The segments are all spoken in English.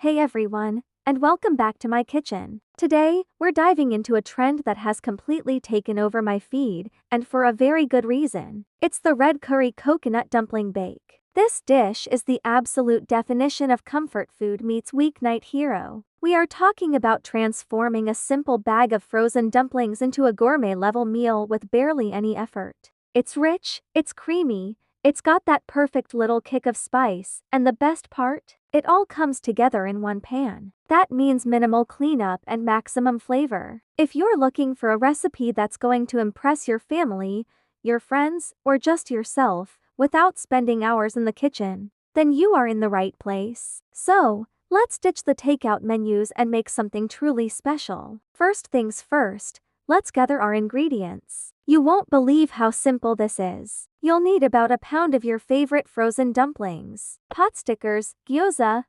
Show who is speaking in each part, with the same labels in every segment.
Speaker 1: Hey everyone, and welcome back to my kitchen. Today, we're diving into a trend that has completely taken over my feed, and for a very good reason. It's the red curry coconut dumpling bake. This dish is the absolute definition of comfort food meets weeknight hero. We are talking about transforming a simple bag of frozen dumplings into a gourmet-level meal with barely any effort. It's rich, it's creamy, it's got that perfect little kick of spice, and the best part? It all comes together in one pan. That means minimal cleanup and maximum flavor. If you're looking for a recipe that's going to impress your family, your friends, or just yourself, without spending hours in the kitchen, then you are in the right place. So, let's ditch the takeout menus and make something truly special. First things first, let's gather our ingredients. You won't believe how simple this is. You'll need about a pound of your favorite frozen dumplings. Pot stickers, gyoza,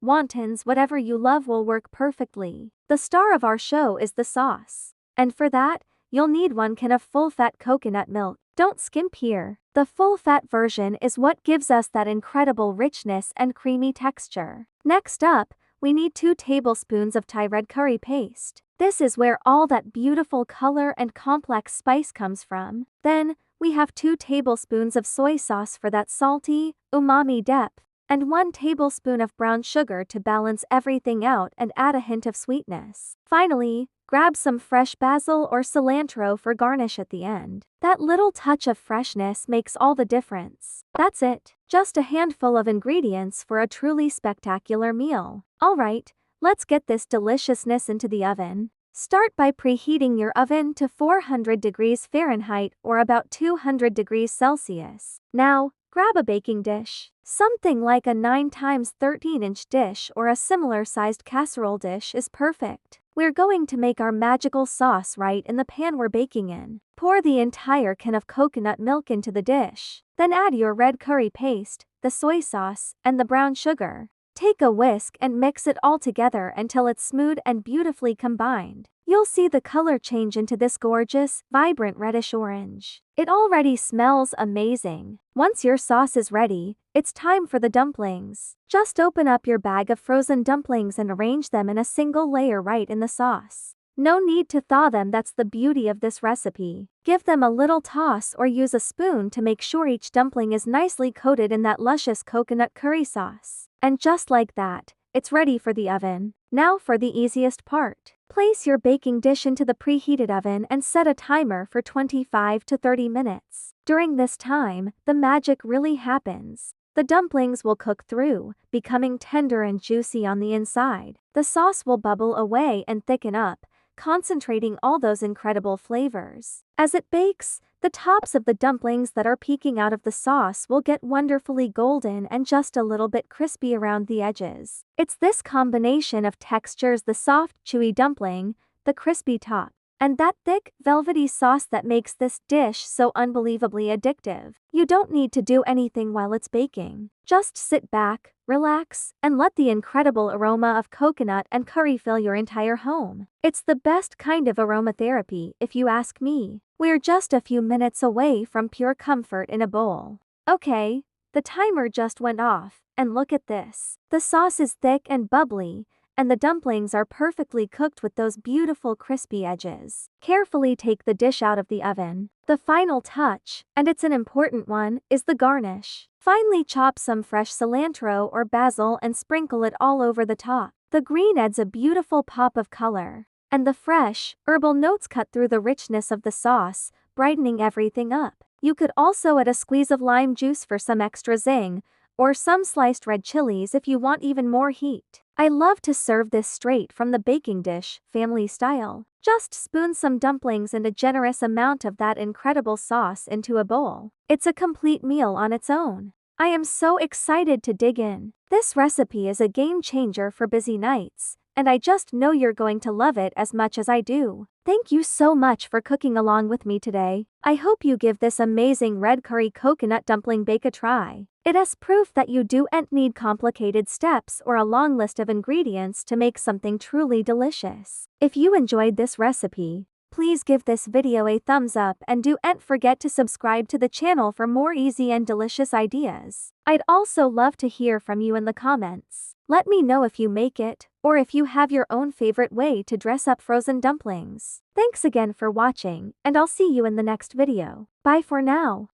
Speaker 1: wontons, whatever you love will work perfectly. The star of our show is the sauce. And for that, you'll need 1 can of full-fat coconut milk. Don't skimp here. The full-fat version is what gives us that incredible richness and creamy texture. Next up, we need 2 tablespoons of Thai red curry paste. This is where all that beautiful color and complex spice comes from. Then, we have 2 tablespoons of soy sauce for that salty, umami depth, and 1 tablespoon of brown sugar to balance everything out and add a hint of sweetness. Finally, grab some fresh basil or cilantro for garnish at the end. That little touch of freshness makes all the difference. That's it. Just a handful of ingredients for a truly spectacular meal. Alright, let's get this deliciousness into the oven. Start by preheating your oven to 400 degrees Fahrenheit or about 200 degrees Celsius. Now, grab a baking dish. Something like a 9x13-inch dish or a similar-sized casserole dish is perfect. We're going to make our magical sauce right in the pan we're baking in. Pour the entire can of coconut milk into the dish. Then add your red curry paste, the soy sauce, and the brown sugar. Take a whisk and mix it all together until it's smooth and beautifully combined. You'll see the color change into this gorgeous, vibrant reddish-orange. It already smells amazing. Once your sauce is ready, it's time for the dumplings. Just open up your bag of frozen dumplings and arrange them in a single layer right in the sauce. No need to thaw them, that's the beauty of this recipe. Give them a little toss or use a spoon to make sure each dumpling is nicely coated in that luscious coconut curry sauce. And just like that, it's ready for the oven. Now for the easiest part. Place your baking dish into the preheated oven and set a timer for 25 to 30 minutes. During this time, the magic really happens. The dumplings will cook through, becoming tender and juicy on the inside. The sauce will bubble away and thicken up, concentrating all those incredible flavors. As it bakes, the tops of the dumplings that are peeking out of the sauce will get wonderfully golden and just a little bit crispy around the edges. It's this combination of textures, the soft, chewy dumpling, the crispy top, and that thick, velvety sauce that makes this dish so unbelievably addictive. You don't need to do anything while it's baking. Just sit back, relax, and let the incredible aroma of coconut and curry fill your entire home. It's the best kind of aromatherapy, if you ask me. We're just a few minutes away from pure comfort in a bowl. Okay, the timer just went off, and look at this. The sauce is thick and bubbly, and the dumplings are perfectly cooked with those beautiful crispy edges. Carefully take the dish out of the oven. The final touch, and it's an important one, is the garnish. Finely chop some fresh cilantro or basil and sprinkle it all over the top. The green adds a beautiful pop of color, and the fresh, herbal notes cut through the richness of the sauce, brightening everything up. You could also add a squeeze of lime juice for some extra zing, or some sliced red chilies if you want even more heat. I love to serve this straight from the baking dish, family style. Just spoon some dumplings and a generous amount of that incredible sauce into a bowl. It's a complete meal on its own. I am so excited to dig in. This recipe is a game changer for busy nights, and I just know you're going to love it as much as I do. Thank you so much for cooking along with me today. I hope you give this amazing red curry coconut dumpling bake a try. It is proof that you don't need complicated steps or a long list of ingredients to make something truly delicious. If you enjoyed this recipe, please give this video a thumbs up and don't forget to subscribe to the channel for more easy and delicious ideas. I'd also love to hear from you in the comments. Let me know if you make it, or if you have your own favorite way to dress up frozen dumplings. Thanks again for watching, and I'll see you in the next video. Bye for now.